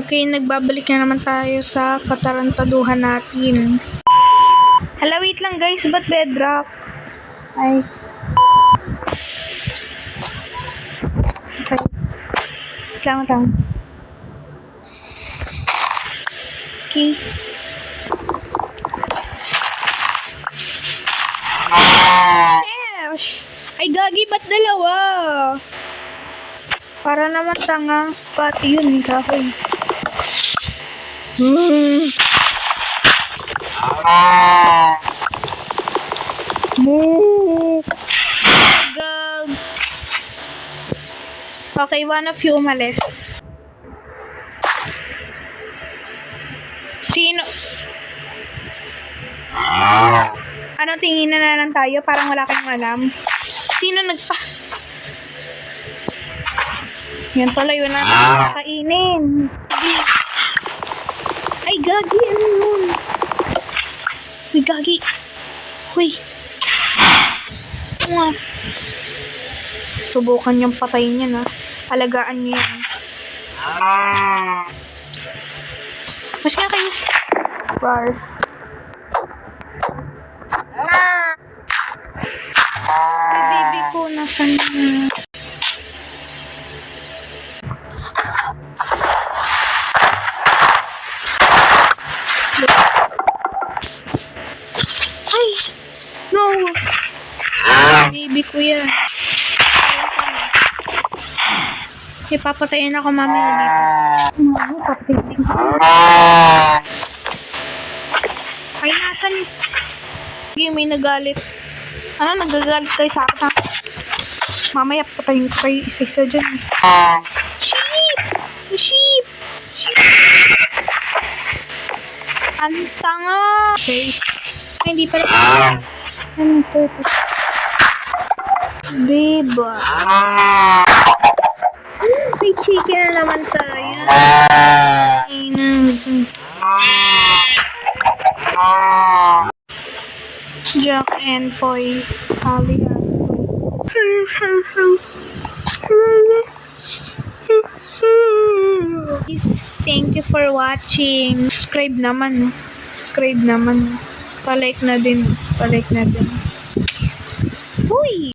Okay, nagbabalik na naman tayo sa katarantaduhan natin. Hala, wait lang guys, ba't bedrock? Ay. Okay. Lang. Okay. Yes! Ay, gagi, ba't dalawa? Para naman tanga. Pati yun, kahoy. Moo! Gag! Okay, one of you umalis. Sino? Ano, tingin na lang tayo? Parang wala kayong alam. Sino nagpa... Yan tuloy, wala na kainin. Ay, gagi, ano yun? Uy, gagi. Uy. Nga. Subukan niyang patayin yan, ha. Alagaan niyo yan. Mas nga kayo. Rar. Ay, baby ko, nasan na? Ay! No! Baby ko yan. Ipapatayin ako mamaya dito. No, papatayin ko. Ay, nasan? Sige, may nagalit. Ano, nagagalit kayo sa akin, ha? Mamaya patayin ko kayo isa-isa dyan. Sheep! Sheep! Sheep! Ang tanga! Okay. Ay, hindi pala. Ano ito? Diba? May chicken na naman tayo. Jack and Poy. Sally and Thank you for watching. Subscribe naman. Pa-like na din.